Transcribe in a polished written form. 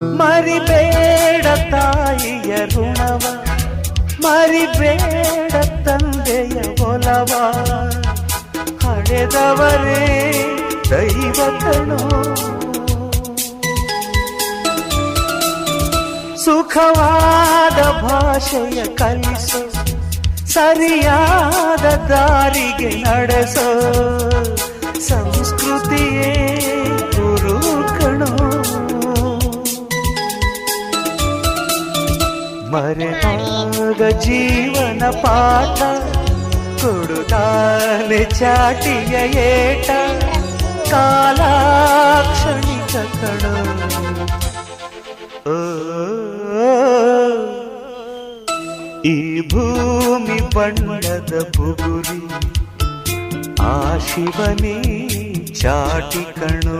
ಮರಿಬೇಡ ತಾಯಿಯ ಋಣವ, ಮರಿಬೇಡ ತಂದೆಯ ಒಲವ, ಹಡೆದವರೇ ದೈವ ಕಣೋ. ಸುಖವಾದ ಭಾಷೆಯ ಕಲಿಸೋ, ಸರಿಯಾದ ದಾರಿಗೆ ನಡೆಸೋ, ಸಂಸ್ಕೃತಿಯೇ ಗುರು ಕಣೋ. ಮರೆತಾಗ ಜೀವನ ಪಾಠ ಕೊಡುತ್ತಾನೆ ಚಾಟಿಯ ಏಟ, ಕಾಲಾಕ್ಷಣಿಕ ಕಣೋ. ಈ ಭೂಮಿ ಬಣ್ಣದ ಬುಗುರಿ, ಆ ಶಿವನೇ ಚಾಟಿ ಕಣೋ.